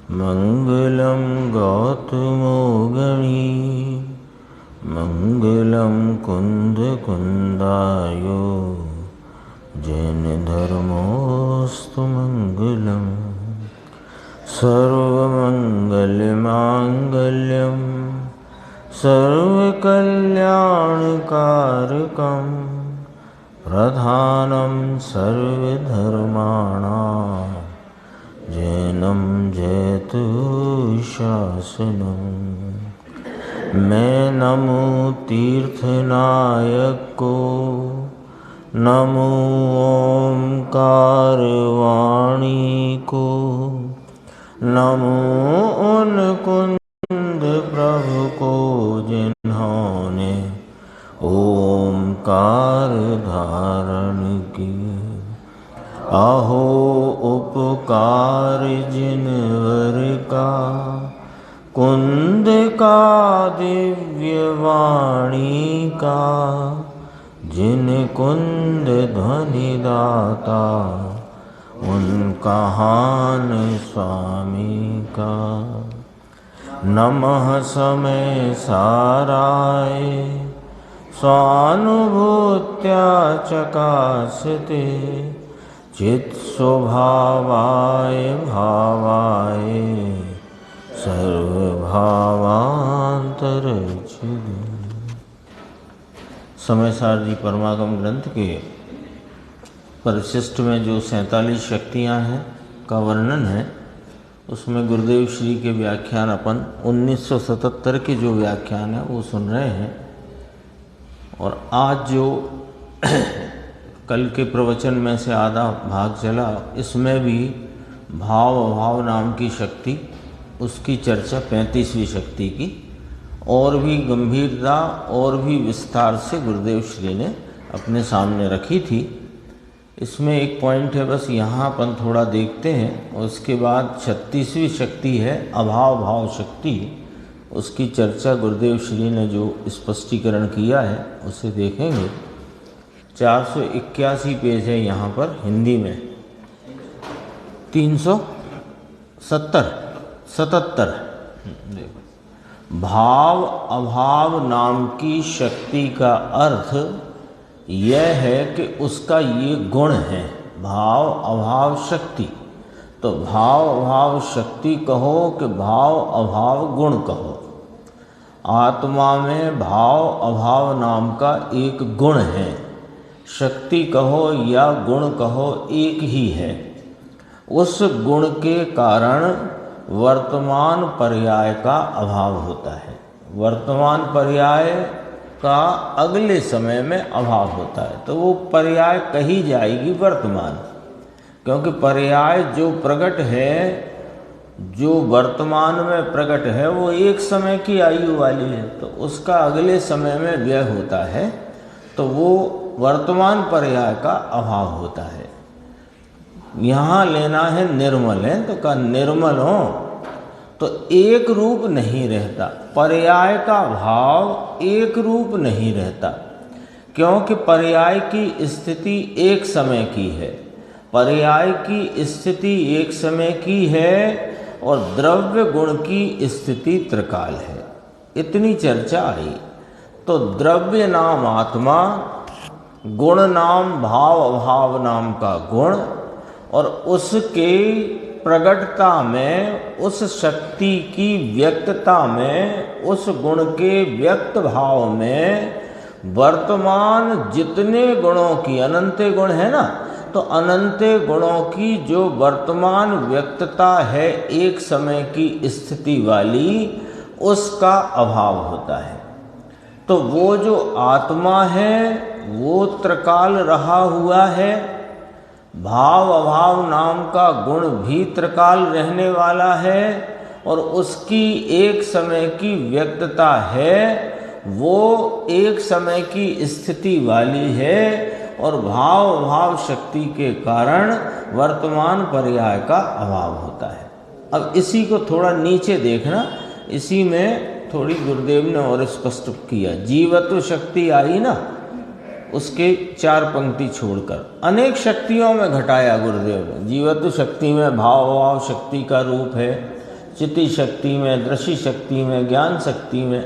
मंगलम गौतमो गणी मंगलम कुंद कुंदायो जैन धर्मोस्तु मंगलम सर्वमंगलमांगल्यम सर्वकल्याणकारकं प्रधानं सर्वधर्माणां जैनं जयतु शासनम्। मैं नमो तीर्थनायक को, नमो ओंकार वाणी को, नमो उन कुंद प्रभु को जिन्होंने ओंकार धारण किए। अहो उपकार जिनवर का, कुंद का दिव्य वाणी का, जिन कुंद ध्वनि दाता उनका हान स्वामी का। नमः समय साराय स्वानुभूत्या चकासते, चित् स्वभावाय भावाय सर्वभावांतरच्छिदे। समय सार जी परमागम ग्रंथ के परिशिष्ट में जो 47 शक्तियाँ हैं का वर्णन है, उसमें गुरुदेव श्री के व्याख्यान अपन 1977 के जो व्याख्यान है वो सुन रहे हैं। और आज जो कल के प्रवचन में से आधा भाग चला, इसमें भी भाव अभाव नाम की शक्ति, उसकी चर्चा 35वीं शक्ति की और भी गंभीरता और भी विस्तार से गुरुदेव श्री ने अपने सामने रखी थी। इसमें एक पॉइंट है, बस यहाँ अपन थोड़ा देखते हैं और उसके बाद 36वीं शक्ति है अभाव भाव शक्ति। उसकी चर्चा गुरुदेव श्री ने जो स्पष्टीकरण किया है उसे देखेंगे। 481 पेज है यहाँ पर हिंदी में, 377 देखो। भाव अभाव नाम की शक्ति का अर्थ यह है कि उसका ये गुण है, भाव अभाव शक्ति। तो भाव अभाव शक्ति कहो कि भाव अभाव गुण कहो। आत्मा में भाव अभाव नाम का एक गुण है, शक्ति कहो या गुण कहो एक ही है। उस गुण के कारण वर्तमान पर्याय का अभाव होता है, वर्तमान पर्याय का अगले समय में अभाव होता है। तो वो पर्याय कही जाएगी वर्तमान, क्योंकि पर्याय जो प्रकट है, जो वर्तमान में प्रकट है, वो एक समय की आयु वाली है, तो उसका अगले समय में व्यय होता है, तो वो वर्तमान पर्याय का अभाव होता है। यहाँ लेना है निर्मल है, तो का निर्मल हो तो एक रूप नहीं रहता, पर्याय का भाव एक रूप नहीं रहता, क्योंकि पर्याय की स्थिति एक समय की है, पर्याय की स्थिति एक समय की है और द्रव्य गुण की स्थिति त्रिकाल है। इतनी चर्चा आई। तो द्रव्य नाम आत्मा, गुण नाम भाव अभाव नाम का गुण, और उसके प्रगटता में, उस शक्ति की व्यक्तता में, उस गुण के व्यक्त भाव में वर्तमान जितने गुणों की, अनंत गुण है ना, तो अनंत गुणों की जो वर्तमान व्यक्तता है एक समय की स्थिति वाली, उसका अभाव होता है। तो वो जो आत्मा है वो त्रिकाल रहा हुआ है, भाव अभाव नाम का गुण भी त्रिकाल रहने वाला है, और उसकी एक समय की व्यक्तता है, वो एक समय की स्थिति वाली है, और भाव अभाव शक्ति के कारण वर्तमान पर्याय का अभाव होता है। अब इसी को थोड़ा नीचे देखना, इसी में थोड़ी गुरुदेव ने और स्पष्ट किया। जीवत्व शक्ति आई ना, उसके 4 पंक्ति छोड़कर अनेक शक्तियों में घटाया गुरुदेव ने। जीवत्व शक्ति में भाव भाव शक्ति का रूप है, चिति शक्ति में, दृष्टि शक्ति में, ज्ञान शक्ति में,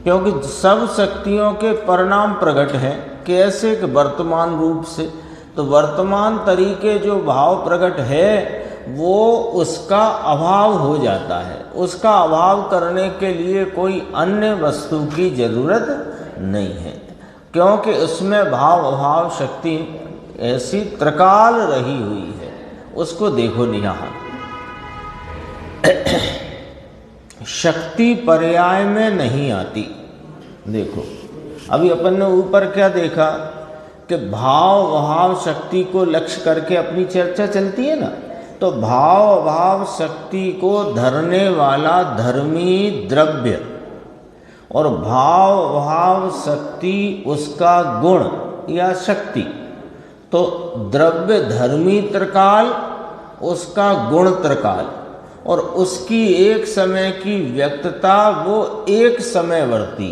क्योंकि सब शक्तियों के परिणाम प्रकट हैं। कैसे कि वर्तमान रूप से, तो वर्तमान तरीके जो भाव प्रकट है वो उसका अभाव हो जाता है। उसका अभाव करने के लिए कोई अन्य वस्तु की जरूरत नहीं है, क्योंकि उसमें भाव अभाव शक्ति ऐसी त्रिकाल रही हुई है। उसको देखो यहाँ शक्ति पर्याय में नहीं आती। देखो अभी अपन ने ऊपर क्या देखा कि भाव भाव शक्ति को लक्ष्य करके अपनी चर्चा चलती है ना, तो भाव भाव शक्ति को धरने वाला धर्मी द्रव्य और भाव भाव शक्ति उसका गुण या शक्ति, तो द्रव्य धर्मी त्रिकाल, उसका गुण त्रिकाल, और उसकी एक समय की व्यक्तता वो एक समयवर्ती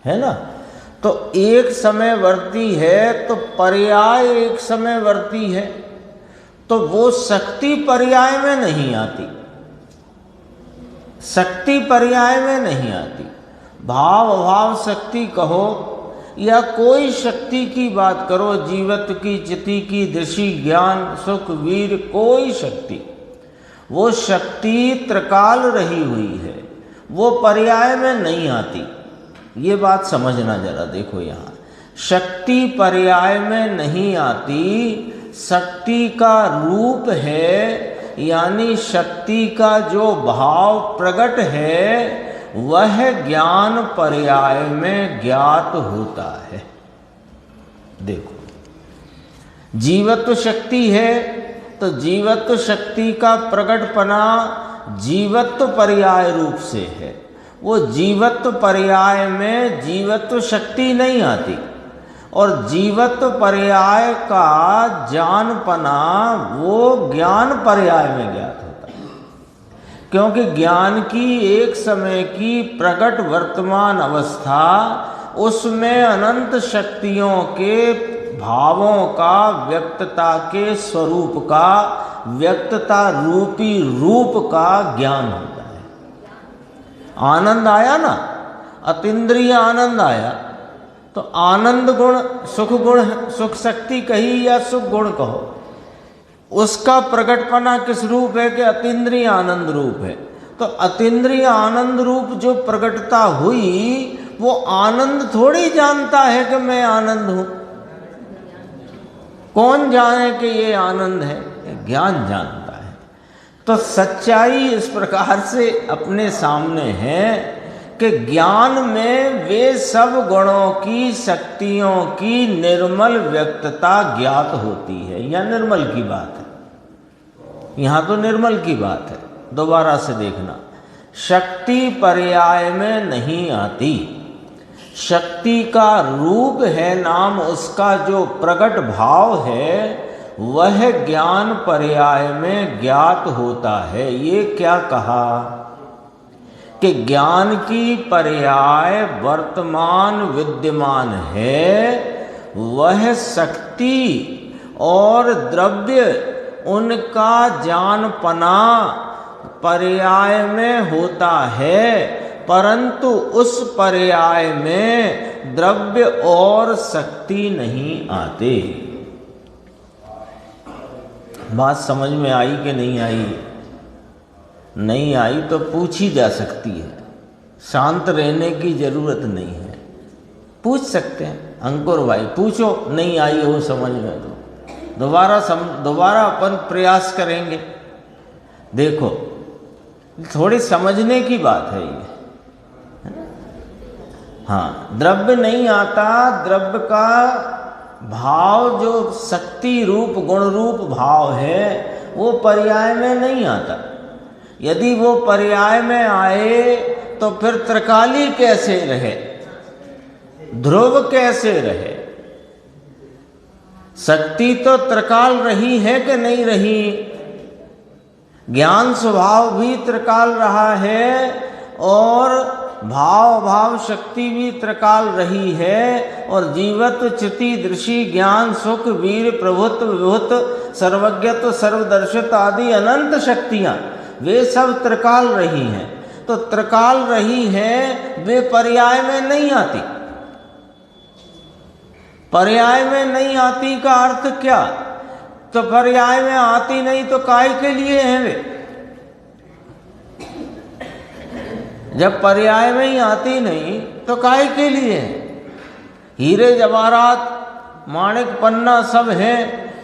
है ना। तो एक समयवर्ती है तो पर्याय एक समयवर्ती है, तो वो शक्ति पर्याय में नहीं आती, शक्ति पर्याय में नहीं आती। भाव भाव शक्ति कहो या कोई शक्ति की बात करो, जीवत्व की, चिति की, दृष्टि, ज्ञान, सुख, वीर, कोई शक्ति, वो शक्ति त्रिकाल रही हुई है, वो पर्याय में नहीं आती। ये बात समझना जरा। देखो यहाँ शक्ति पर्याय में नहीं आती, शक्ति का रूप है, यानी शक्ति का जो भाव प्रकट है वह ज्ञान पर्याय में ज्ञात होता है। देखो जीवत्व शक्ति है तो जीवत्व शक्ति का प्रकटपना जीवत्व पर्याय रूप से है। वो जीवत्व पर्याय में जीवत्व शक्ति नहीं आती, और जीवत्व पर्याय का ज्ञानपना वो ज्ञान पर्याय में ज्ञात होता है, क्योंकि ज्ञान की एक समय की प्रकट वर्तमान अवस्था, उसमें अनंत शक्तियों के भावों का, व्यक्तता के स्वरूप का, व्यक्तता रूपी रूप का ज्ञान होता है। आनंद आया ना, अतीन्द्रिय आनंद आया, तो आनंद गुण सुख गुण, सुख शक्ति कही या सुख गुण कहो, उसका प्रकटपना किस रूप है कि अतीन्द्रिय आनंद रूप है। तो अतीन्द्रिय आनंद रूप जो प्रकटता हुई, वो आनंद थोड़ी जानता है कि मैं आनंद हूं। कौन जाने कि ये आनंद है? ज्ञान जानता है। तो सच्चाई इस प्रकार से अपने सामने है कि ज्ञान में वे सब गुणों की, शक्तियों की निर्मल व्यक्तता ज्ञात होती है। यह निर्मल की बात है, यहाँ तो निर्मल की बात है। दोबारा से देखना, शक्ति पर्याय में नहीं आती, शक्ति का रूप है, नाम उसका जो प्रकट भाव है वह ज्ञान पर्याय में ज्ञात होता है। ये क्या कहा कि ज्ञान की पर्याय वर्तमान विद्यमान है, वह शक्ति और द्रव्य उनका जानपना पर्याय में होता है, परंतु उस पर्याय में द्रव्य और शक्ति नहीं आते। बात समझ में आई कि नहीं आई? नहीं आई तो पूछी जा सकती है, शांत रहने की जरूरत नहीं है, पूछ सकते हैं। अंकुर भाई पूछो, नहीं आई हो समझ में तो दोबारा अपन प्रयास करेंगे। देखो थोड़ी समझने की बात है ये। हाँ, द्रव्य नहीं आता, द्रव्य का भाव जो शक्ति रूप गुण रूप भाव है वो पर्याय में नहीं आता। यदि वो पर्याय में आए तो फिर त्रिकाली कैसे रहे, ध्रुव कैसे रहे? शक्ति तो त्रिकाल रही है कि नहीं रही? ज्ञान स्वभाव भी त्रिकाल रहा है और भाव भाव शक्ति भी त्रिकाल रही है, और जीवत्व, चिति, दृष्टि, ज्ञान, सुख, वीर, प्रभुत्व, विभुत्व, सर्वज्ञत्व, सर्वदर्शित्व आदि अनंत शक्तियां वे सब त्रिकाल रही हैं। तो त्रिकाल रही हैं, वे पर्याय में नहीं आती। पर्याय में नहीं आती का अर्थ क्या? तो पर्याय में आती नहीं तो काय के लिए हैं वे? जब पर्याय में ही आती नहीं तो काय के लिए है? हीरे जवाहरात माणिक पन्ना सब है,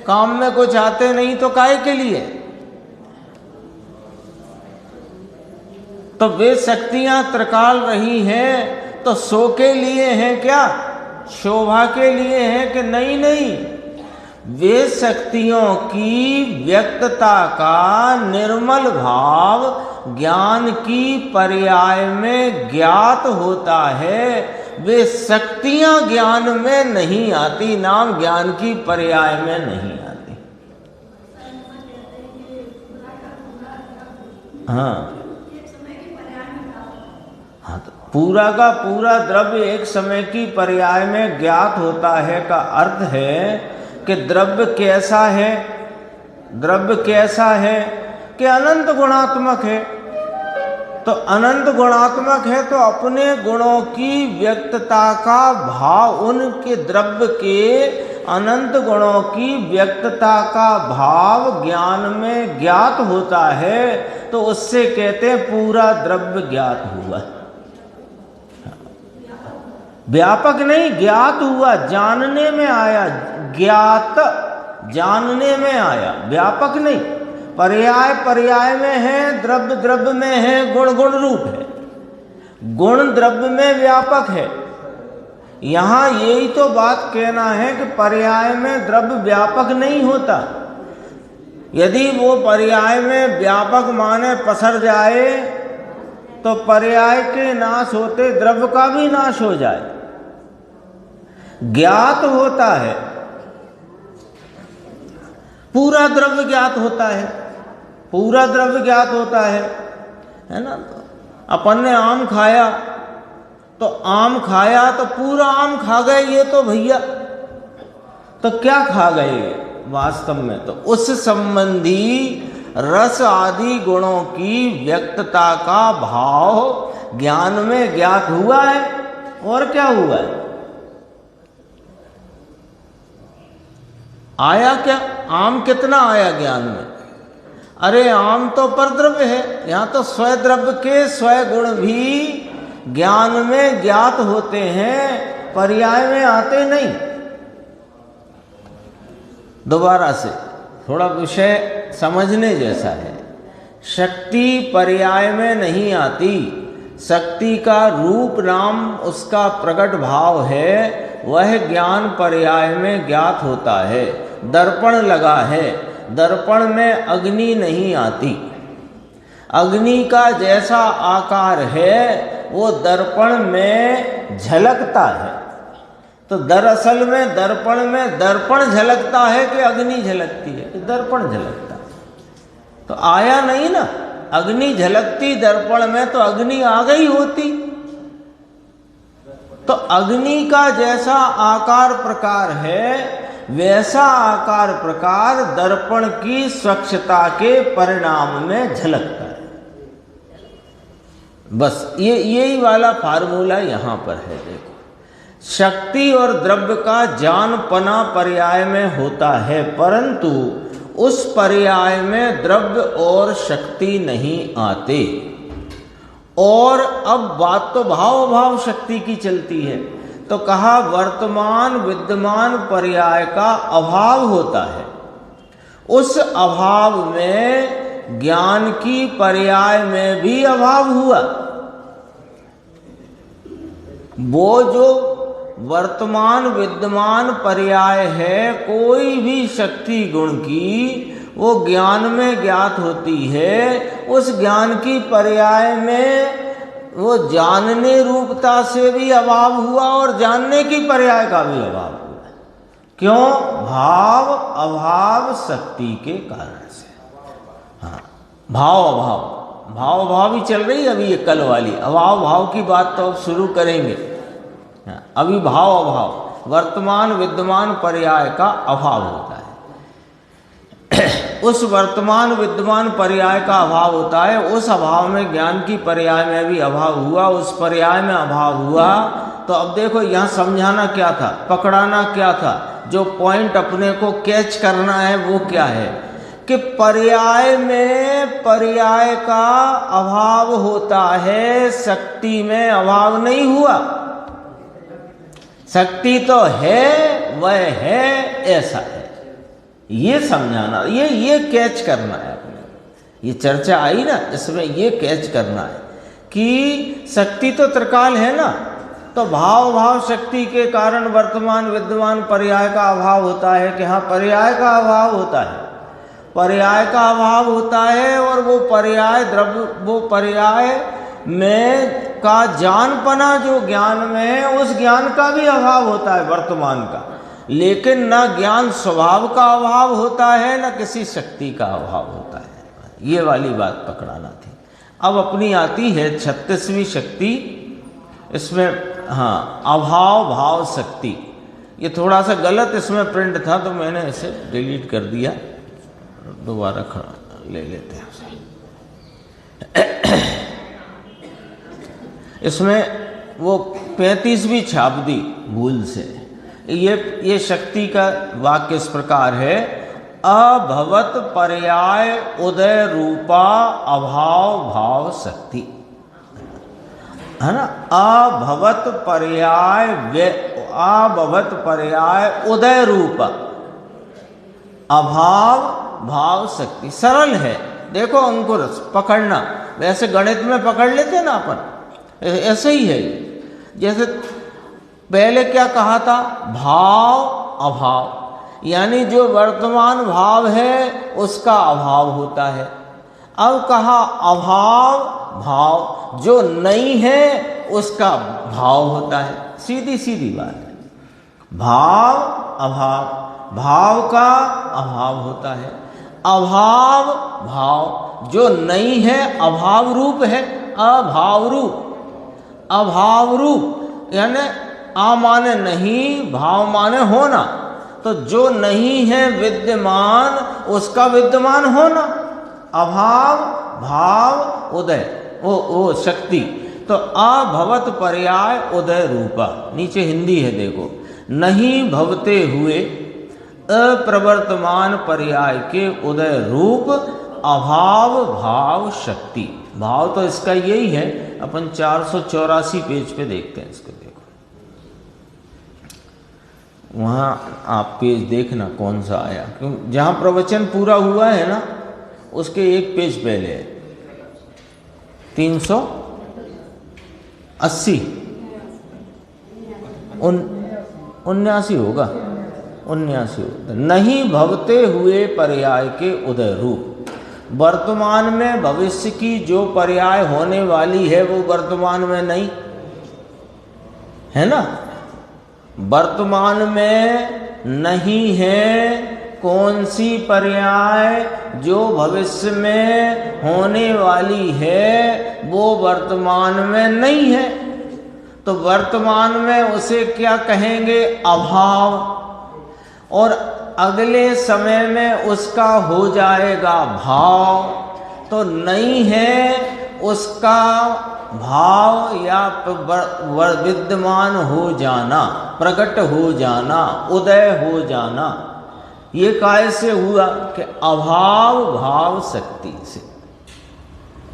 काम में कुछ आते नहीं तो काय के लिए? तो वे शक्तियां त्रिकाल रही हैं तो सो के लिए हैं क्या? शोभा के लिए हैं कि नहीं? नहीं, वे शक्तियों की व्यक्तता का निर्मल भाव ज्ञान की पर्याय में ज्ञात होता है। वे शक्तियां ज्ञान में नहीं आती, नाम ज्ञान की पर्याय में नहीं आती। हाँ, तो पूरा का पूरा द्रव्य एक समय की पर्याय में ज्ञात होता है का अर्थ है कि द्रव्य कैसा है? द्रव्य कैसा है कि अनंत गुणात्मक है। तो अनंत गुणात्मक है तो अपने गुणों की व्यक्तता का भाव, उनके द्रव्य के अनंत गुणों की व्यक्तता का भाव ज्ञान में ज्ञात होता है। तो उससे कहते हैं पूरा द्रव्य ज्ञात हुआ। व्यापक नहीं, ज्ञात हुआ, जानने में आया। ज्ञात जानने में आया, व्यापक नहीं। पर्याय पर्याय में है, द्रव्य द्रव्य में है, गुण गुण रूप है। गुण द्रव्य में व्यापक है। यहां यही तो बात कहना है कि पर्याय में द्रव्य व्यापक नहीं होता। यदि वो पर्याय में व्यापक माने पसर जाए तो पर्याय के नाश होते द्रव्य का भी नाश हो जाए। ज्ञात होता है, पूरा द्रव्य ज्ञात होता है, पूरा द्रव्य ज्ञात होता है ना। अपन ने आम खाया तो आम खाया तो पूरा आम खा गए ये तो भैया, तो क्या खा गए वास्तव में? तो उस संबंधी रस आदि गुणों की व्यक्तता का भाव ज्ञान में ज्ञात हुआ है। और क्या हुआ है? आया क्या? आम कितना आया ज्ञान में? अरे आम तो परद्रव्य है, यहां तो स्वद्रव्य के स्वगुण भी ज्ञान में ज्ञात होते हैं, पर्याय में आते नहीं। दोबारा से थोड़ा विषय समझने जैसा है। शक्ति पर्याय में नहीं आती। शक्ति का रूप नाम उसका प्रकट भाव है, वह ज्ञान पर्याय में ज्ञात होता है। दर्पण लगा है, दर्पण में अग्नि नहीं आती। अग्नि का जैसा आकार है वो दर्पण में झलकता है। तो दरअसल में दर्पण झलकता है कि अग्नि झलकती है? कि दर्पण झलकता है। तो आया नहीं ना, अग्नि झलकती दर्पण में तो अग्नि आ गई होती। तो अग्नि का जैसा आकार प्रकार है वैसा आकार प्रकार दर्पण की स्वच्छता के परिणाम में झलकता है। बस यही वाला फार्मूला यहां पर है। देखो, शक्ति और द्रव्य का जानपना पर्याय में होता है, परंतु उस पर्याय में द्रव्य और शक्ति नहीं आते। और अब बात तो भाव भाव शक्ति की चलती है। तो कहा वर्तमान विद्यमान पर्याय का अभाव होता है। उस अभाव में ज्ञान की पर्याय में भी अभाव हुआ। वो जो वर्तमान विद्यमान पर्याय है कोई भी शक्ति गुण की, वो ज्ञान में ज्ञात होती है। उस ज्ञान की पर्याय में वो जानने रूपता से भी अभाव हुआ और जानने की पर्याय का भी अभाव हुआ। क्यों? भाव अभाव शक्ति के कारण से। हाँ, भाव अभाव ही चल रही है अभी ये कल वाली। अभाव भाव की बात तो अब शुरू करेंगे। अभी भाव अभाव, वर्तमान विद्यमान पर्याय का अभाव होता है। उस वर्तमान विद्यमान पर्याय का अभाव होता है। उस अभाव में ज्ञान की पर्याय में भी अभाव हुआ, उस पर्याय में अभाव हुआ। तो अब देखो यहाँ समझाना क्या था, पकड़ाना क्या था, जो पॉइंट अपने को कैच करना है वो क्या है कि पर्याय में पर्याय का अभाव होता है, शक्ति में अभाव नहीं हुआ। शक्ति तो है, वह है, ऐसा है। ये समझाना, ये कैच करना है अपने। ये चर्चा आई ना, इसमें ये कैच करना है कि शक्ति तो त्रिकाल है ना, तो भाव शक्ति के कारण वर्तमान विद्यमान पर्याय का अभाव होता है कि हाँ, पर्याय का अभाव होता है, पर्याय का अभाव होता है। और वो पर्याय द्रव्य, वो पर्याय में का जानपना जो ज्ञान में है, उस ज्ञान का भी अभाव होता है वर्तमान का। लेकिन न ज्ञान स्वभाव का अभाव होता है, न किसी शक्ति का अभाव होता है। ये वाली बात पकड़ाना थी। अब अपनी आती है 36वीं शक्ति। इसमें हाँ, अभाव भाव शक्ति। ये थोड़ा सा गलत इसमें प्रिंट था तो मैंने इसे डिलीट कर दिया, दोबारा ले लेते हैं उसे। इसमें वो 35वीं छाप दी भूल से। ये शक्ति का वाक्य इस प्रकार है, अभवत पर्याय उदय रूपा अभाव भाव शक्ति, है ना। अभवत पर्याय उदय रूपा अभाव भाव शक्ति। सरल है, देखो अंकुर पकड़ना, वैसे गणित में पकड़ लेते ना अपन, ऐसे ही है। जैसे पहले क्या कहा था, भाव अभाव, यानी जो वर्तमान भाव है उसका अभाव होता है। अब कहा अभाव भाव, जो नहीं है उसका भाव होता है। सीधी सीधी बात है। भाव अभाव, भाव का अभाव होता है। अभाव भाव, जो नहीं है अभाव रूप है, अभाव रूप, अभाव रूप यानी आ माने नहीं, भाव माने होना। तो जो नहीं है विद्यमान, उसका विद्यमान होना। अभाव भाव उदय, वो शक्ति। तो अभवत पर्याय उदय रूपा, नीचे हिंदी है देखो, नहीं भवते हुए अप्रवर्तमान पर्याय के उदय रूप अभाव भाव शक्ति। भाव तो इसका यही है, अपन 484 पेज पे देखते हैं इसको। देखो वहाँ आप पेज देखना कौन सा आया, क्यों जहाँ प्रवचन पूरा हुआ है ना उसके एक पेज पहले है 380 79 होगा, 79 होगा। नहीं भवते हुए पर्याय के उदय रूप, वर्तमान में भविष्य की जो पर्याय होने वाली है वो वर्तमान में नहीं है ना। वर्तमान में नहीं है कौन सी पर्याय, जो भविष्य में होने वाली है वो वर्तमान में नहीं है। तो वर्तमान में उसे क्या कहेंगे, अभाव, और अगले समय में उसका हो जाएगा भाव। तो नहीं है उसका भाव या विद्यमान हो जाना, प्रकट हो जाना, उदय हो जाना। ये कैसे हुआ कि अभाव भाव शक्ति से।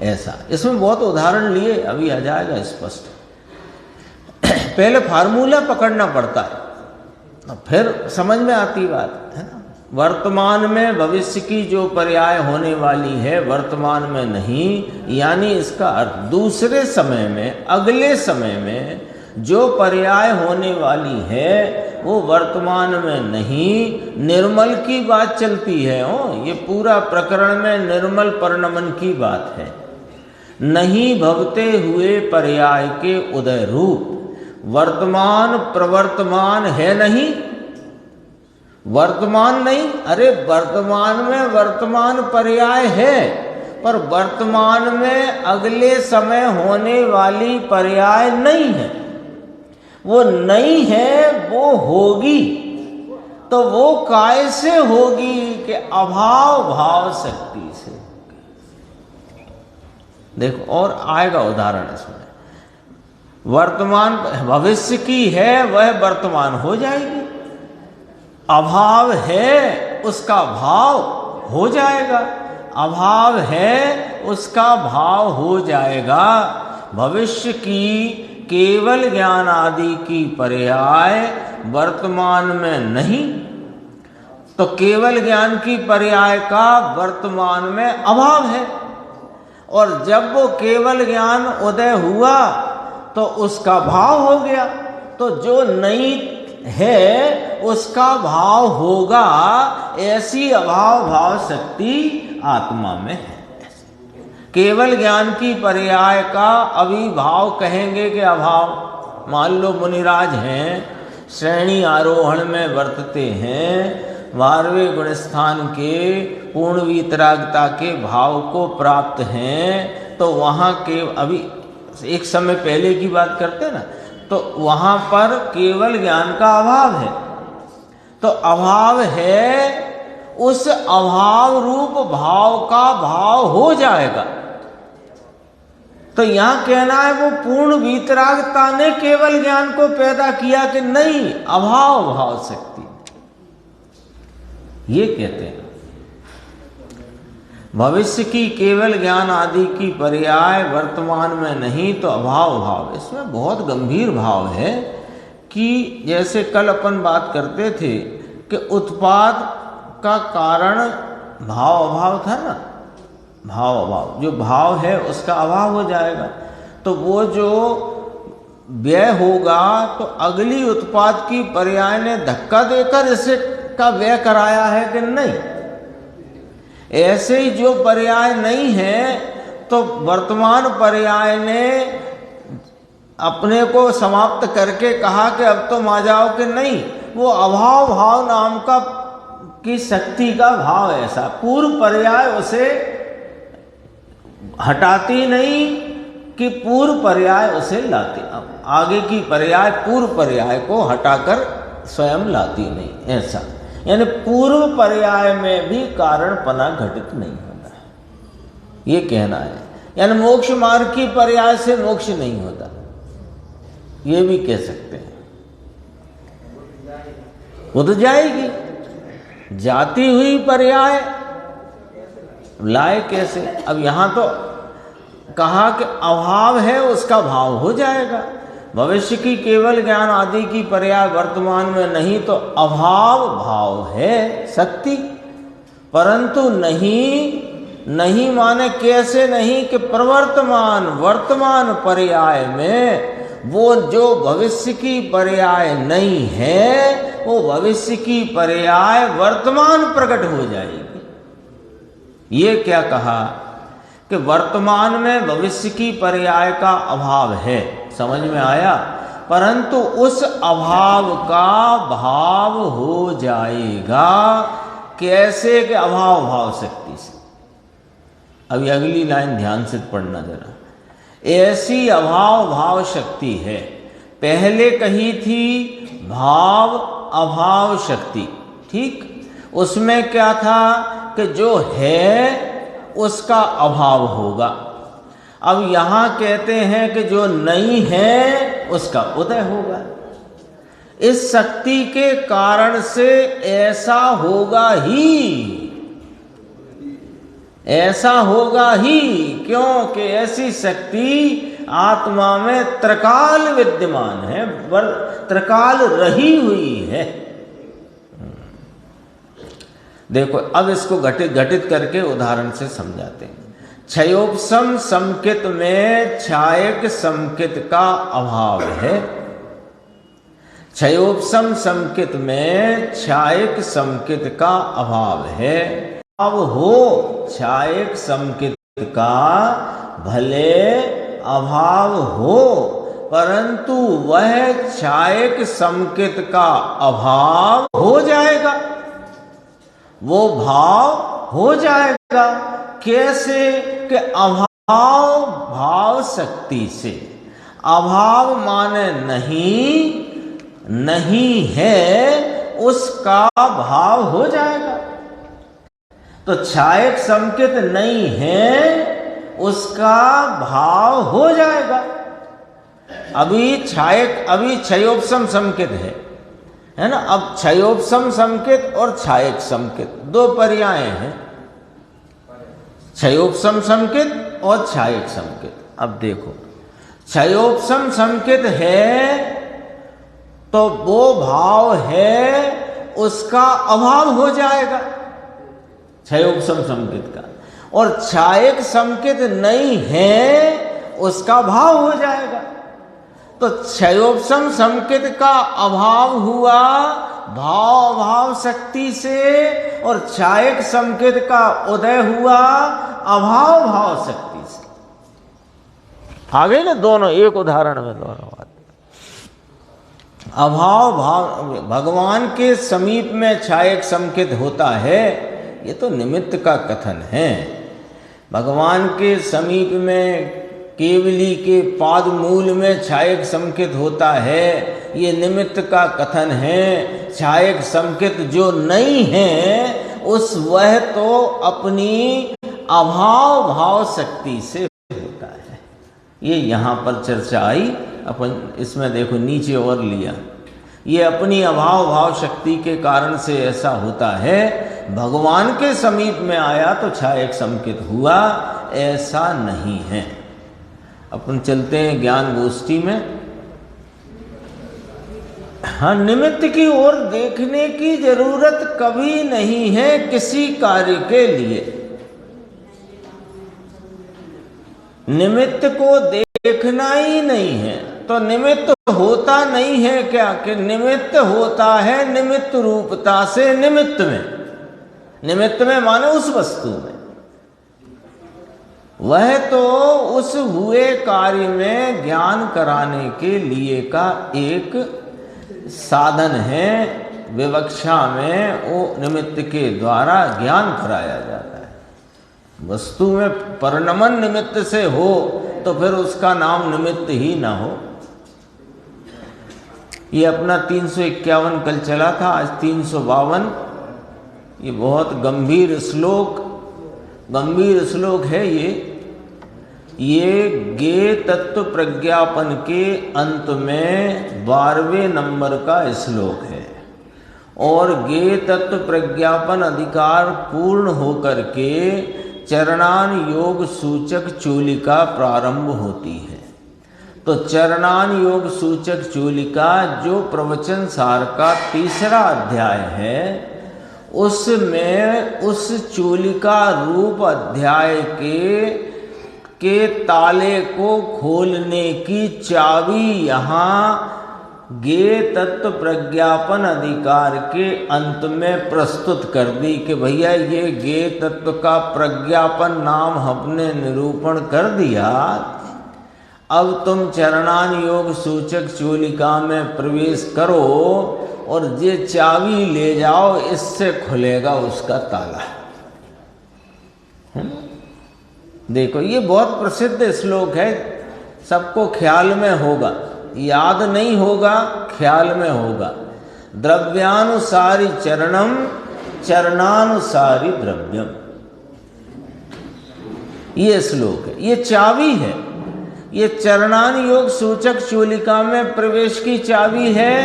ऐसा इसमें बहुत उदाहरण लिए, अभी आ जाएगा स्पष्ट। पहले फार्मूला पकड़ना पड़ता है, फिर समझ में आती बात है ना। वर्तमान में भविष्य की जो पर्याय होने वाली है वर्तमान में नहीं, यानी इसका अर्थ दूसरे समय में, अगले समय में जो पर्याय होने वाली है वो वर्तमान में नहीं। निर्मल की बात चलती है, ये पूरा प्रकरण में निर्मल परिणमन की बात है। नहीं भवते हुए पर्याय के उदय रूप, वर्तमान प्रवर्तमान है नहीं, वर्तमान नहीं। अरे वर्तमान में वर्तमान पर्याय है, पर वर्तमान में अगले समय होने वाली पर्याय नहीं है। वो नहीं है, वो होगी। तो वो काय से होगी कि अभाव भाव शक्ति से। देखो और आएगा उदाहरण इसमें। वर्तमान भविष्य की है वह वर्तमान हो जाएगी, अभाव है उसका भाव हो जाएगा, अभाव है उसका भाव हो जाएगा। भविष्य की केवल ज्ञान आदि की पर्याय वर्तमान में नहीं, तो केवल ज्ञान की पर्याय का वर्तमान में अभाव है, और जब वो केवल ज्ञान उदय हुआ तो उसका भाव हो गया, तो जो नहीं है उसका भाव होगा। ऐसी अभाव भाव शक्ति आत्मा में है। केवल ज्ञान की पर्याय का अभिभाव कहेंगे कि अभाव। मान लो मुनिराज हैं, श्रेणी आरोहण में वर्तते हैं, 12वें गुणस्थान के पूर्ण वीतरागता के भाव को प्राप्त हैं, तो वहाँ के अभी एक समय पहले की बात करते ना, तो वहाँ पर केवल ज्ञान का अभाव है। तो अभाव है, उस अभाव रूप भाव का भाव हो जाएगा। तो यहां कहना है वो पूर्ण वीतरागता ने केवल ज्ञान को पैदा किया कि नहीं, अभाव भाव शक्ति, ये कहते हैं। भविष्य की केवल ज्ञान आदि की पर्याय वर्तमान में नहीं तो अभाव भाव। इसमें बहुत गंभीर भाव है कि जैसे कल अपन बात करते थे कि उत्पाद का कारण भाव अभाव था ना, भाव अभाव, जो भाव है उसका अभाव हो जाएगा, तो वो जो व्यय होगा तो अगली उत्पाद की पर्याय ने धक्का देकर इसे का व्यय कराया है कि नहीं। ऐसे ही जो पर्याय नहीं है तो वर्तमान पर्याय ने अपने को समाप्त करके कहा कि अब तुम आ जाओ कि नहीं, वो अभाव भाव नाम का की शक्ति का भाव ऐसा, पूर्व पर्याय उसे हटाती नहीं कि पूर्व पर्याय उसे लाती, आगे की पर्याय पूर्व पर्याय को हटाकर स्वयं लाती नहीं, ऐसा। यानी पूर्व पर्याय में भी कारणपना घटित नहीं होता है, ये कहना है। यानी मोक्ष मार्ग की पर्याय से मोक्ष नहीं होता, ये भी कह सकते हैं। वो तो जाएगी, जाती हुई पर्याय लाए कैसे। अब यहां तो कहा कि अभाव है उसका भाव हो जाएगा। भविष्य की केवल ज्ञान आदि की पर्याय वर्तमान में नहीं तो अभाव भाव है शक्ति, परंतु नहीं माने कैसे नहीं कि प्रवर्तमान वर्तमान पर्याय में वो जो भविष्य की पर्याय नहीं है, वो भविष्य की पर्याय वर्तमान प्रकट हो जाएगी। ये क्या कहा कि वर्तमान में भविष्य की पर्याय का अभाव है, समझ में आया, परंतु उस अभाव का भाव हो जाएगा। कैसे कि अभाव भाव शक्ति से। अभी अगली लाइन ध्यान से पढ़ना जरा। ऐसी अभाव भाव शक्ति है, पहले कही थी भाव अभाव शक्ति, ठीक। उसमें क्या था कि जो है उसका अभाव होगा। अब यहां कहते हैं कि जो नहीं है उसका उदय होगा। इस शक्ति के कारण से ऐसा होगा ही, क्योंकि ऐसी शक्ति आत्मा में त्रिकाल विद्यमान है, त्रिकाल रही हुई है। देखो अब इसको घटित करके उदाहरण से समझाते हैं। क्षयोपशम संकित में क्षायक संकित का अभाव है। क्षयोपशम संकित में क्षायक संकित का अभाव है। अब हो क्षायक संकित का भले अभाव हो, परंतु वह क्षायक संकित का अभाव हो जाएगा, वो भाव हो जाएगा। कैसे कि अभाव भाव शक्ति से। अभाव माने नहीं है, उसका भाव हो जाएगा। तो क्षायक संकेत नहीं है, उसका भाव हो जाएगा। अभी क्षयोपशम संकेत है ना। अब क्षयोपशम संकेत और क्षायक संकेत दो पर्याय हैं, क्षयोपशम संकेत और क्षायक संकेत। अब देखो, क्षयोपशम संकेत है तो वो भाव है, उसका अभाव हो जाएगा क्षयोपशम संकेत का, और क्षायक संकेत नहीं है, उसका भाव हो जाएगा। तो क्षयोपशम संकेत का अभाव हुआ भाव अभाव शक्ति से, और क्षायक संकेत का उदय हुआ अभाव भाव शक्ति से। आ गई ना दोनों, एक उदाहरण में दोनों बात। अभाव भाव, भगवान के समीप में क्षायक संकेत होता है, ये तो निमित्त का कथन है। भगवान के समीप में केवली के पाद मूल में क्षायक संकेत होता है, ये निमित्त का कथन है। क्षायक संकेत जो नहीं है उस वह तो अपनी अभाव भाव शक्ति से होता है। ये यहाँ पर चर्चा आई, अपन इसमें देखो नीचे और लिया, ये अपनी अभाव भाव शक्ति के कारण से ऐसा होता है। भगवान के समीप में आया तो क्षायक संकेत हुआ, ऐसा नहीं है। अपन चलते हैं ज्ञान गोष्ठी में। हाँ, निमित्त की ओर देखने की जरूरत कभी नहीं है किसी कार्य के लिए। निमित्त को देखना ही नहीं है तो निमित्त होता नहीं है क्या? कि निमित्त होता है निमित्त रूपता से निमित्त में। निमित्त में माने उस वस्तु में, वह तो उस हुए कार्य में ज्ञान कराने के लिए का एक साधन है। विवक्षा में वो निमित्त के द्वारा ज्ञान कराया जाता है। वस्तु में परिणमन निमित्त से हो तो फिर उसका नाम निमित्त ही ना हो। ये अपना 351 कल चला था, आज 352। ये बहुत गंभीर श्लोक है। ये गे तत्व प्रज्ञापन के अंत में 12वें नंबर का श्लोक है। और गे तत्व प्रज्ञापन अधिकार पूर्ण होकर के चरणान योग सूचक चूलिका प्रारंभ होती है। तो चरणान योग सूचक चूलिका जो प्रवचन सार का 3रा अध्याय है, उसमें उस चूलिका रूप अध्याय के ताले को खोलने की चाबी यहाँ गे तत्व प्रज्ञापन अधिकार के अंत में प्रस्तुत कर दी कि भैया ये गे तत्व का प्रज्ञापन नाम हमने निरूपण कर दिया। अब तुम चरणान योग सूचक चूलिका में प्रवेश करो और ये चाबी ले जाओ, इससे खुलेगा उसका ताला। देखो, ये बहुत प्रसिद्ध श्लोक है, सबको ख्याल में होगा, याद नहीं होगा, ख्याल में होगा। द्रव्यानुसारी चरणम चरणानुसारी द्रव्यम, ये श्लोक है, ये चाबी है। ये चरणान योग सूचक चूलिका में प्रवेश की चाबी है।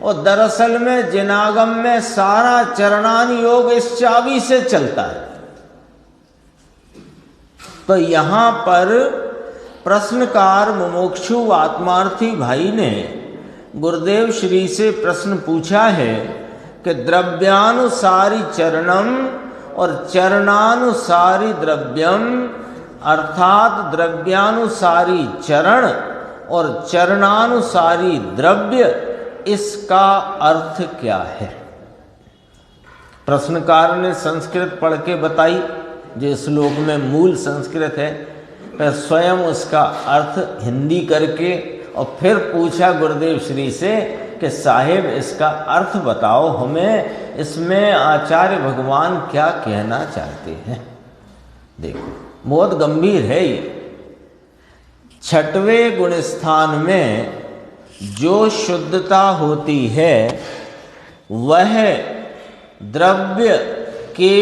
और दरअसल में जिनागम में सारा चरणान योग इस चाबी से चलता है। तो यहां पर प्रश्नकार मुमुक्षु आत्मार्थी भाई ने गुरुदेव श्री से प्रश्न पूछा है कि द्रव्यानुसारी चरणम और चरणानुसारी द्रव्यम, अर्थात द्रव्यानुसारी चरण और चरणानुसारी द्रव्य, इसका अर्थ क्या है? प्रश्नकार ने संस्कृत पढ़ के बताई, जो श्लोक में मूल संस्कृत है, फिर स्वयं उसका अर्थ हिंदी करके और फिर पूछा गुरुदेव श्री से कि साहिब इसका अर्थ बताओ हमें, इसमें आचार्य भगवान क्या कहना चाहते हैं। देखो, बहुत गंभीर है ये। 6वें गुण स्थान में जो शुद्धता होती है वह द्रव्य के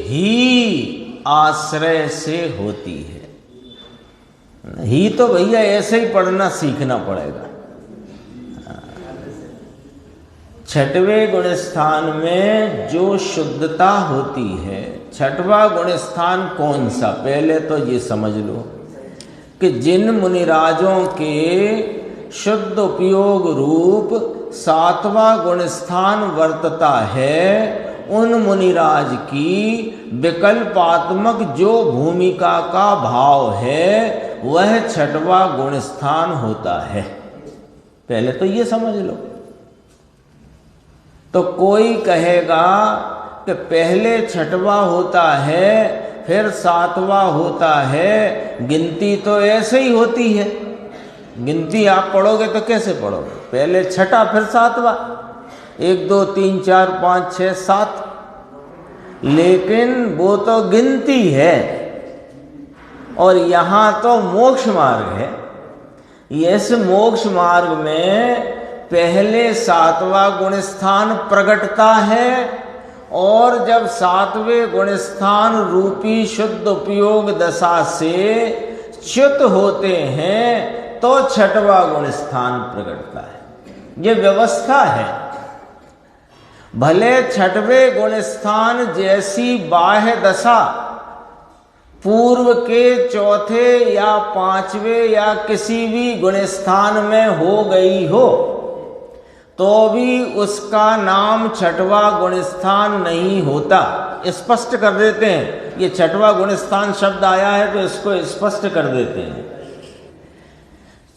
ही आश्रय से होती है। ही तो भैया ऐसे ही पढ़ना सीखना पड़ेगा। छठवें गुण स्थान में जो शुद्धता होती है, छठवां गुण स्थान कौन सा, पहले तो ये समझ लो कि जिन मुनिराजों के शुद्ध उपयोग रूप सातवां गुण स्थान वर्तता है, उन मुनिराज की विकल्पात्मक जो भूमिका का भाव है वह छठवां गुण स्थान होता है। पहले तो ये समझ लो। तो कोई कहेगा कि पहले छठवां होता है फिर सातवां होता है, गिनती तो ऐसे ही होती है। गिनती आप पढ़ोगे तो कैसे पढ़ोगे, पहले छठा फिर सातवां, 1 2 3 4 5 6 7, लेकिन वो तो गिनती है और यहाँ तो मोक्ष मार्ग है। इस मोक्ष मार्ग में पहले सातवां गुण स्थान प्रकटता है और जब सातवें गुण स्थान रूपी शुद्ध उपयोग दशा से च्युत होते हैं तो छठवां गुण स्थान प्रकटता है। ये व्यवस्था है। भले छठवें गुण स्थान जैसी बाह्य दशा पूर्व के चौथे या पांचवें या किसी भी गुण स्थान में हो गई हो, तो भी उसका नाम छठवां गुण स्थान नहीं होता। स्पष्ट कर देते हैं, ये छठवां गुण स्थान शब्द आया है तो इसको स्पष्ट कर देते हैं।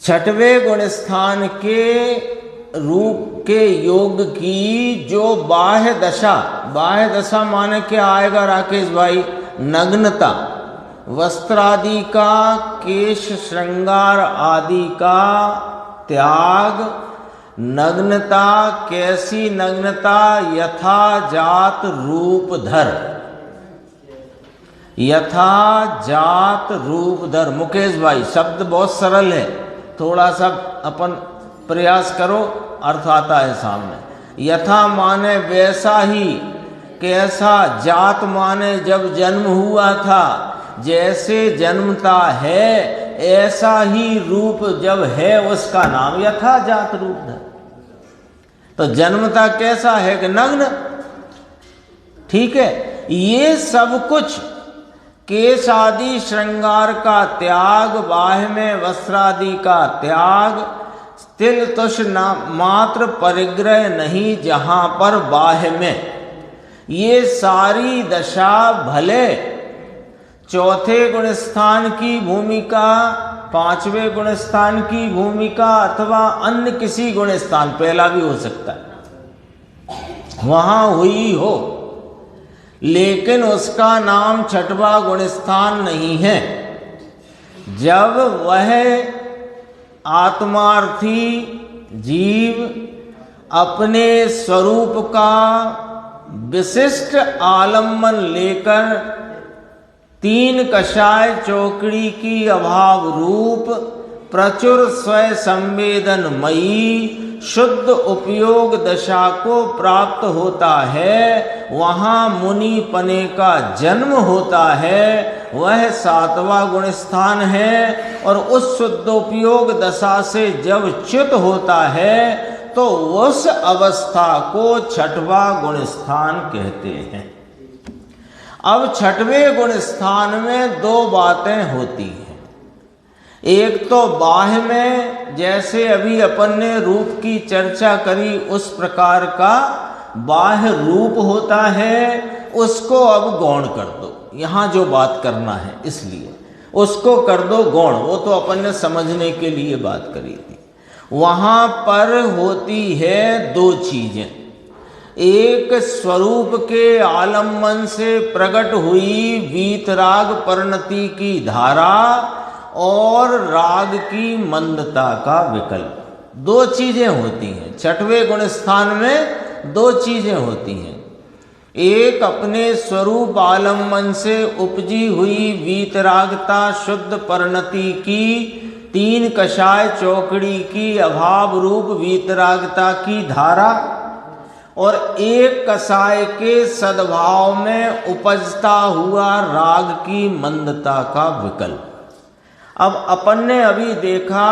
छठवें गुण स्थान के रूप के योग की जो बाह्य दशा माने क्या आएगा राकेश भाई, नग्नता, वस्त्र आदि का, केश श्रृंगार आदि का त्याग, नग्नता, कैसी नग्नता, यथा जात रूप धर, यथा जात रूप धर। मुकेश भाई शब्द बहुत सरल है, थोड़ा सा अपन प्रयास करो, अर्थ आता है सामने। यथा माने वैसा ही, कैसा, जात माने जब जन्म हुआ था, जैसे जन्मता है ऐसा ही रूप जब है उसका नाम यथा जात रूप धर। तो जन्मता कैसा है कि नग्न, ठीक है। ये सब कुछ केश आदि श्रृंगार का त्याग, बाह्य में वस्त्र आदि का त्याग, तिल तुष मात्र परिग्रह नहीं जहां पर बाह्य में, ये सारी दशा भले चौथे गुण स्थान की भूमिका, पांचवें गुण स्थान की भूमिका अथवा अन्य किसी गुण स्थान, पहला भी हो सकता है, वहां हुई हो, लेकिन उसका नाम छठवां गुण स्थान नहीं है। जब वह आत्मार्थी जीव अपने स्वरूप का विशिष्ट आलम्बन लेकर तीन कषाय चौकड़ी की अभाव रूप प्रचुर स्वय संवेदनमयी शुद्ध उपयोग दशा को प्राप्त होता है, वहाँ मुनि पने का जन्म होता है, वह सातवां गुण स्थान है। और उस शुद्ध उपयोग दशा से जब च्युत होता है तो उस अवस्था को छठवां गुण स्थान कहते हैं। अब छठवें गुण स्थान में दो बातें होती हैं। एक तो बाह्य में, जैसे अभी अपन ने रूप की चर्चा करी उस प्रकार का बाह्य रूप होता है, उसको अब गौण कर दो। यहाँ जो बात करना है इसलिए उसको कर दो गौण, वो तो अपन ने समझने के लिए बात करी थी। वहाँ पर होती है दो चीजें, एक स्वरूप के आलम्बन से प्रकट हुई वीतराग परिणति की धारा और राग की मंदता का विकल्प। दो चीजें होती हैं छठवें गुण स्थान में, दो चीजें होती हैं। एक अपने स्वरूप आलम्बन से उपजी हुई वीतरागता शुद्ध परिणति की, तीन कषाय चौकड़ी की अभाव रूप वीतरागता की धारा, और एक कसाय के सद्भाव में उपजता हुआ राग की मंदता का विकल्प। अब अपन ने अभी देखा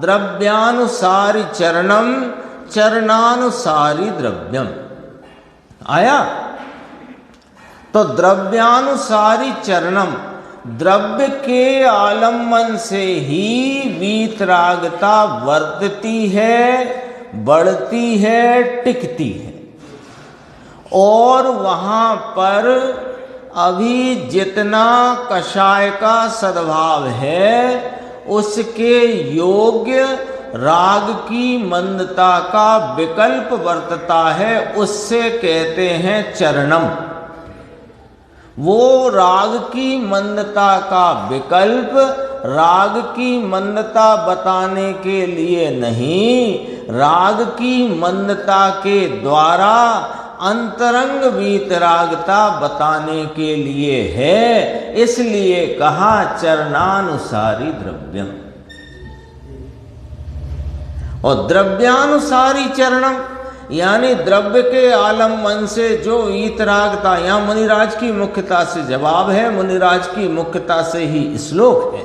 द्रव्यानुसारी चरणम चरणानुसारी द्रव्यम आया। तो द्रव्यानुसारी चरणम, द्रव्य के आलम्बन से ही वीतरागता वर्तती है, बढ़ती है, टिकती है। और वहां पर अभी जितना कषाय का सद्भाव है उसके योग्य राग की मंदता का विकल्प वर्तता है, उससे कहते हैं चरणम। वो राग की मंदता का विकल्प राग की मंदता बताने के लिए नहीं, राग की मंदता के द्वारा अंतरंग वीतरागता बताने के लिए है। इसलिए कहा चरणानुसारी द्रव्यम। और द्रव्यानुसारी चरणम यानी द्रव्य के आलम्बन से जो वीतरागता, यहां मुनिराज की मुख्यता से जवाब है, मुनिराज की मुख्यता से ही श्लोक है।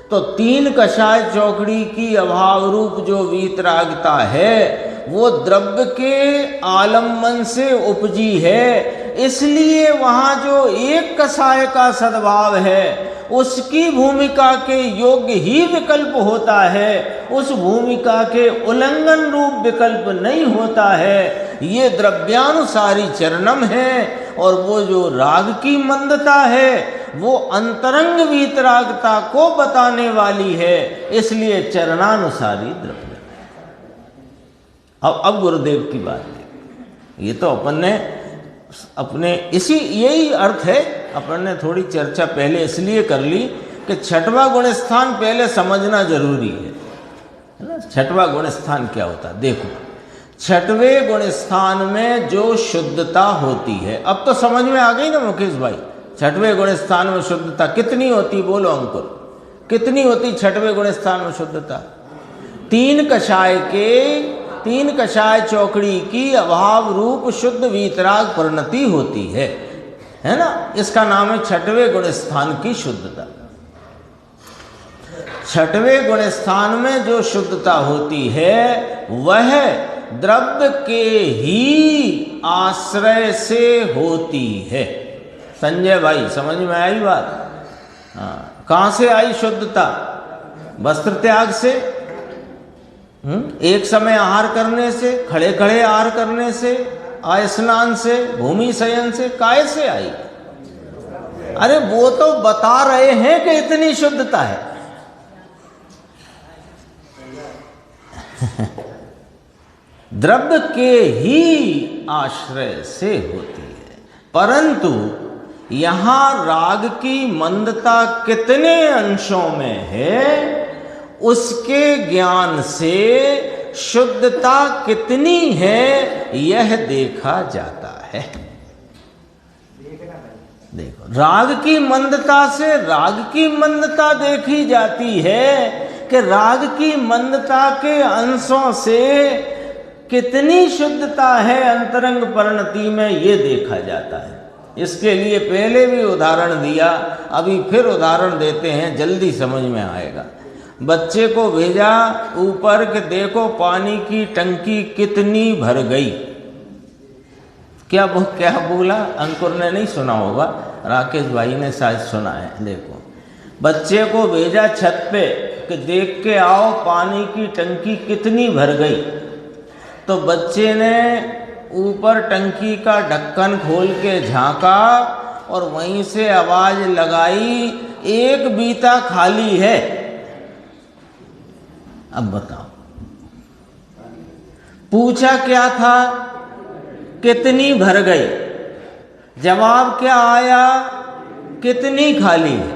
तो तीन कषाय चौकड़ी की अभाव रूप जो वीतरागता है वो द्रव्य के आलम्बन से उपजी है। इसलिए वहां जो एक कषाय का सद्भाव है उसकी भूमिका के योग्य ही विकल्प होता है, उस भूमिका के उल्लंघन रूप विकल्प नहीं होता है। ये द्रव्यानुसारी चरणम है। और वो जो राग की मंदता है वो अंतरंग वीतरागता को बताने वाली है, इसलिए चरणानुसारी द्रव्य। अब गुरुदेव की बात है। ये तो अपन ने अपने इसी यही अर्थ है, अपन ने थोड़ी चर्चा पहले इसलिए कर ली कि छठवां गुण स्थान पहले समझना जरूरी है ना। छठवां गुण स्थान क्या होता है? देखो, छठवें गुण स्थान में जो शुद्धता होती है, अब तो समझ में आ गई ना मुकेश भाई। छठवें गुण स्थान में शुद्धता कितनी होती? बोलो अंकुर, कितनी होती छठवें गुण स्थान में शुद्धता? तीन कषाय चौकड़ी की अभाव रूप शुद्ध वीतराग परिणति होती है ना। इसका नाम है छठवें गुण स्थान की शुद्धता। छठवें गुण स्थान में जो शुद्धता होती है वह द्रव्य के ही आश्रय से होती है। संजय भाई समझ में आई बात? हाँ, कहां से आई शुद्धता? वस्त्र त्याग से, एक समय आहार करने से, खड़े खड़े आहार करने से, आय स्नान से, भूमि शयन से, काय से आई? अरे वो तो बता रहे हैं कि इतनी शुद्धता है। द्रव्य के ही आश्रय से होती है। परंतु यहां राग की मंदता कितने अंशों में है उसके ज्ञान से शुद्धता कितनी है यह देखा जाता है। देखो, राग की मंदता से राग की मंदता देखी जाती है कि राग की मंदता के अंशों से कितनी शुद्धता है अंतरंग परिणति में, ये देखा जाता है। इसके लिए पहले भी उदाहरण दिया, अभी फिर उदाहरण देते हैं, जल्दी समझ में आएगा। बच्चे को भेजा ऊपर कि देखो पानी की टंकी कितनी भर गई। क्या बोला? अंकुर ने नहीं सुना होगा, राकेश भाई ने शायद सुना है। देखो, बच्चे को भेजा छत पे कि देख के आओ पानी की टंकी कितनी भर गई। तो बच्चे ने ऊपर टंकी का ढक्कन खोल के झांका और वहीं से आवाज लगाई, एक बीता खाली है। अब बताओ, पूछा क्या था? कितनी भर गई? जवाब क्या आया? कितनी खाली है?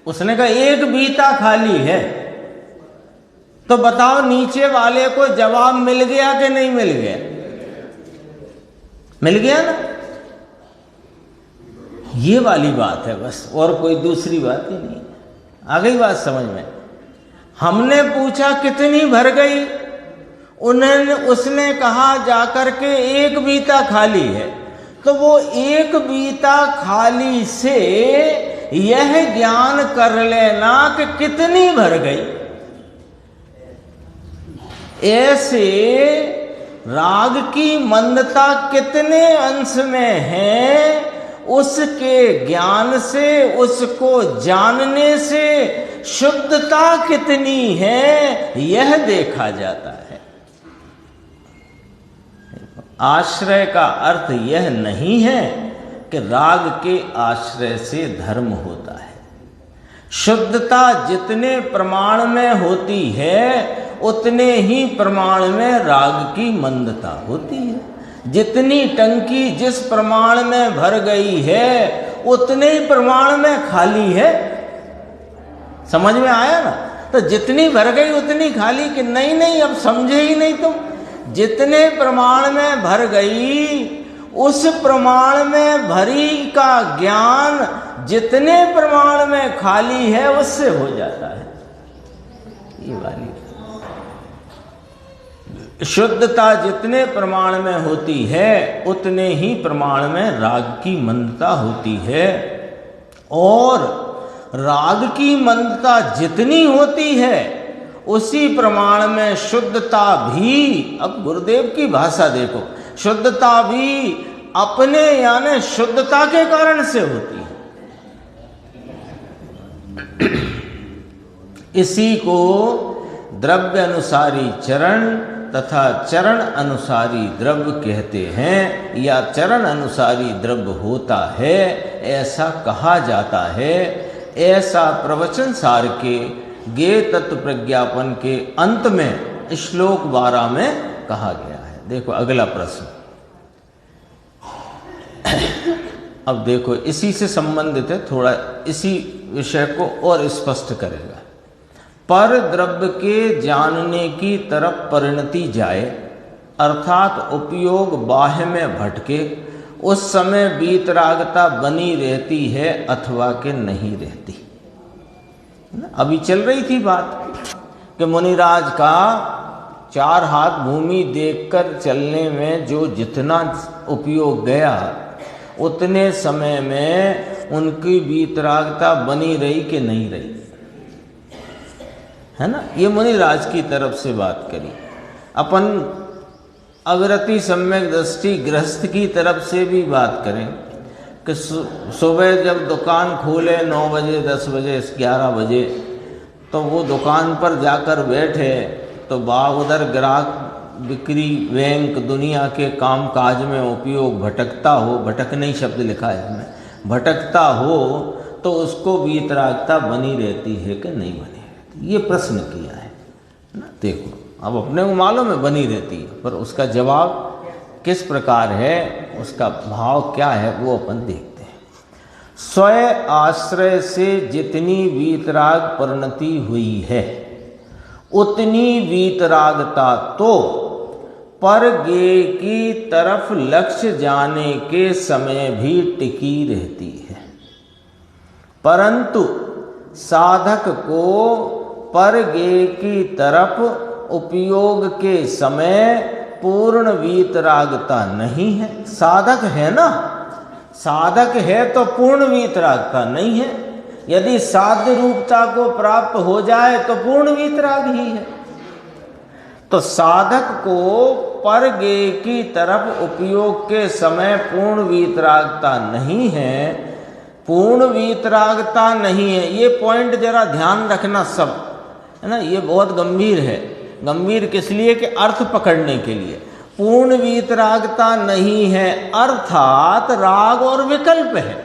उसने कहा एक बीता खाली है। तो बताओ नीचे वाले को जवाब मिल गया कि नहीं मिल गया? मिल गया ना। ये वाली बात है बस, और कोई दूसरी बात ही नहीं। आ गई बात समझ में? हमने पूछा कितनी भर गई, उसने कहा जाकर के एक बीता खाली है, तो वो एक बीता खाली से यह ज्ञान कर लेना कि कितनी भर गई। ऐसे राग की मंदता कितने अंश में है, उसके ज्ञान से, उसको जानने से शुद्धता कितनी है, यह देखा जाता है। आश्रय का अर्थ यह नहीं है कि राग के आश्रय से धर्म होता है। शुद्धता जितने प्रमाण में होती है उतने ही प्रमाण में राग की मंदता होती है। जितनी टंकी जिस प्रमाण में भर गई है उतने ही प्रमाण में खाली है। समझ में आया ना? तो जितनी भर गई उतनी खाली कि नहीं नहीं, अब समझे ही नहीं तुम। जितने प्रमाण में भर गई उस प्रमाण में भरी का ज्ञान जितने प्रमाण में खाली है उससे हो जाता है। ये वाली शुद्धता जितने प्रमाण में होती है उतने ही प्रमाण में राग की मंदता होती है, और राग की मंदता जितनी होती है उसी प्रमाण में शुद्धता भी, अब गुरुदेव की भाषा देखो, शुद्धता भी अपने यानी शुद्धता के कारण से होती है। इसी को द्रव्य अनुसारी चरण तथा चरण अनुसारी द्रव्य कहते हैं, या चरण अनुसारी द्रव्य होता है, ऐसा कहा जाता है। ऐसा प्रवचन सार के ज्ञेय तत्व प्रज्ञापन के अंत में श्लोक 12 में कहा गया है। देखो अगला प्रश्न, अब देखो इसी से संबंधित है, थोड़ा इसी विषय को और स्पष्ट करेगा। पर द्रव्य के जानने की तरफ परिणति जाए, अर्थात उपयोग बाह्य में भटके, उस समय वीतरागता बनी रहती है अथवा के नहीं रहती। अभी चल रही थी बात कि मुनिराज का 4 हाथ भूमि देखकर चलने में जो जितना उपयोग गया उतने समय में उनकी वीतरागता बनी रही कि नहीं रही, है ना? ये मुनिराज की तरफ से बात करी। अपन अविरति सम्यक दृष्टि गृहस्थ की तरफ से भी बात करें कि सुबह जब दुकान खोले 9 बजे 10 बजे 11 बजे, तो वो दुकान पर जाकर बैठे तो उधर ग्राहक बिक्री बैंक दुनिया के काम काज में उपयोग भटकता हो, भटकने शब्द लिखा है हमें, भटकता हो तो उसको वीतरागता बनी रहती है कि नहीं बनी रहती, ये प्रश्न किया है ना। देखो अब अपने को मालूम है बनी रहती है, पर उसका जवाब किस प्रकार है, उसका भाव क्या है, वो अपन देखते हैं। स्वयं आश्रय से जितनी वीतराग परिणति हुई है उतनी वीतरागता तो पर गेय की तरफ लक्ष्य जाने के समय भी टिकी रहती है, परंतु साधक को पर गेय की तरफ उपयोग के समय पूर्ण वीतरागता नहीं है। साधक है ना, साधक है तो पूर्ण वीतरागता नहीं है। यदि साध्य रूपता को प्राप्त हो जाए तो पूर्ण वीतराग ही है। तो साधक को पर गेय की तरफ उपयोग के समय पूर्ण वीतरागता नहीं है, पूर्ण वीतरागता नहीं है। ये पॉइंट जरा ध्यान रखना सब, है ना, ये बहुत गंभीर है। गंभीर किस लिए कि अर्थ पकड़ने के लिए। पूर्ण वीतरागता नहीं है अर्थात राग और विकल्प है।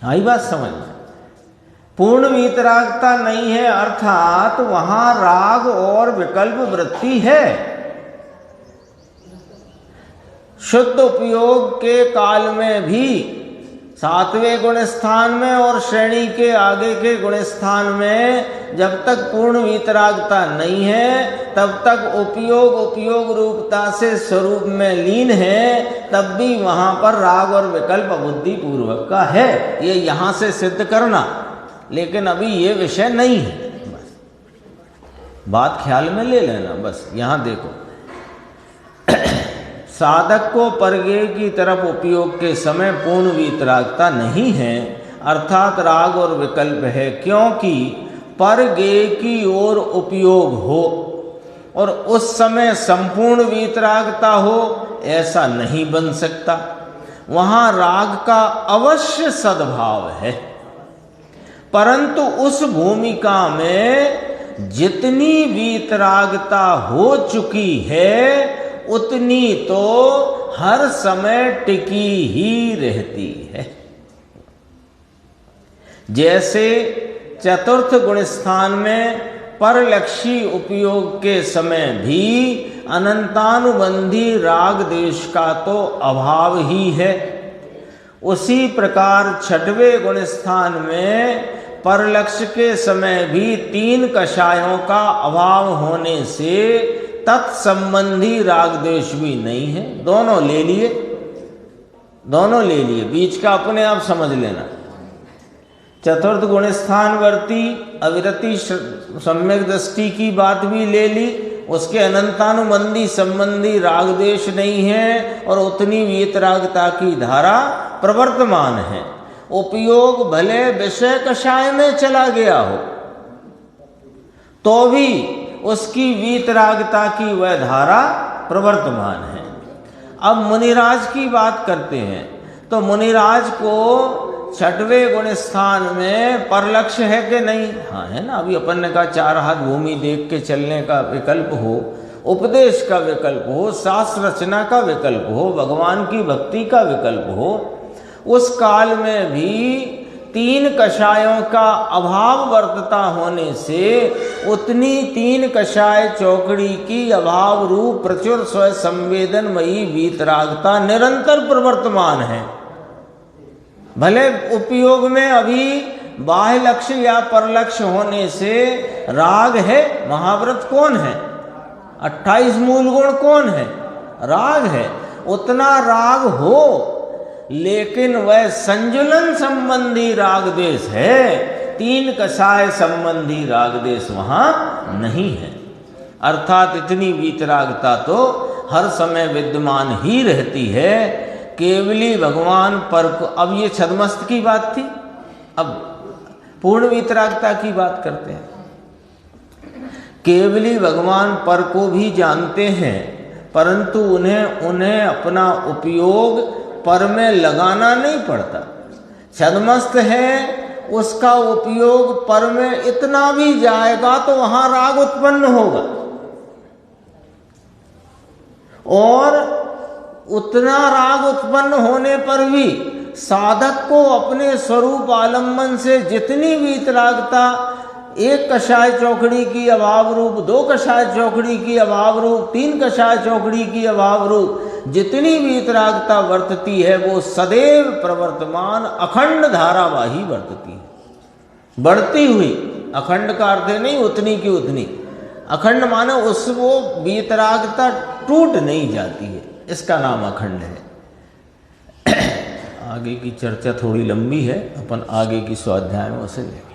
आई बात समझ में? पूर्ण वीतरागता नहीं है अर्थात वहां राग और विकल्प वृत्ति है। शुद्ध उपयोग के काल में भी 7वें गुण स्थान में और श्रेणी के आगे के गुण स्थान में जब तक पूर्ण वीतरागता नहीं है तब तक उपयोग रूपता से स्वरूप में लीन है, तब भी वहां पर राग और विकल्प बुद्धि पूर्वक का है। ये यहां से सिद्ध करना, लेकिन अभी ये विषय नहीं है। बात ख्याल में ले लेना बस। यहाँ देखो, साधक को परगे की तरफ उपयोग के समय पूर्ण वीतरागता नहीं है, अर्थात राग और विकल्प है, क्योंकि परगे की ओर उपयोग हो और उस समय संपूर्ण वीतरागता हो, ऐसा नहीं बन सकता। वहाँ राग का अवश्य सद्भाव है, परंतु उस भूमिका में जितनी वीतरागता हो चुकी है उतनी तो हर समय टिकी ही रहती है। जैसे चतुर्थ गुण स्थान में परलक्षी उपयोग के समय भी अनंतानुबंधी राग देश का तो अभाव ही है, उसी प्रकार छठवें गुण स्थान में परलक्ष के समय भी तीन कषायों का अभाव होने से तत्संबंधी राग देश भी नहीं है। दोनों ले लिए, दोनों ले लिए, बीच का अपने आप समझ लेना। चतुर्थ गुण स्थान वर्ती अविरति सम्यक दृष्टि की बात भी ले ली, उसके अनंतानुबंधी संबंधी राग देश नहीं है और उतनी वीतरागता की धारा प्रवर्तमान है। उपयोग भले विषय कषाय में चला गया हो तो भी उसकी वीतरागता की वह धारा प्रवर्तमान है। अब मुनिराज की बात करते हैं, तो मुनिराज को छठवें गुण स्थान में परलक्ष है कि नहीं? हाँ है ना। अभी अपन ने कहा चार हाथ भूमि देख के चलने का विकल्प हो, उपदेश का विकल्प हो, शास्त्र रचना का विकल्प हो, भगवान की भक्ति का विकल्प हो, उस काल में भी तीन कषायों का अभाव वर्तता होने से उतनी तीन कषाय चौकड़ी की अभाव रूप प्रचुर स्व संवेदनमयी वीतरागता निरंतर प्रवर्तमान है। भले उपयोग में अभी बाह्य लक्ष्य या परलक्ष्य होने से राग है, महाव्रत कौन है? 28 मूल गुण कौन है? राग है। उतना राग हो, लेकिन वह संजुलन संबंधी राग देश है, तीन कषाय संबंधी राग देश वहां नहीं है। अर्थात इतनी वीतरागता तो हर समय विद्यमान ही रहती है। केवली भगवान पर को, अब ये छद्मस्त की बात थी, अब पूर्ण वीतरागता की बात करते हैं। केवली भगवान पर को भी जानते हैं, परंतु उन्हें अपना उपयोग पर में लगाना नहीं पड़ता। छद्मस्त है, उसका उपयोग पर में इतना भी जाएगा तो वहां राग उत्पन्न होगा, और उतना राग उत्पन्न होने पर भी साधक को अपने स्वरूप आलम्बन से जितनी वीतरागता एक कषाय चौकड़ी की अभाव रूप, दो कषाय चौकड़ी की अभाव रूप, तीन कषाय चौकड़ी की अभाव रूप जितनी वीतरागता वर्तती है वो सदैव प्रवर्तमान अखंड धारावाही वर्तती है, बढ़ती हुई। अखंड का अर्थ नहीं उतनी की उतनी, अखंड माने उस वो वीतरागता टूट नहीं जाती है, इसका नाम अखंड है। आगे की चर्चा थोड़ी लंबी है, अपन आगे की स्वाध्याय में उसे लेंगे।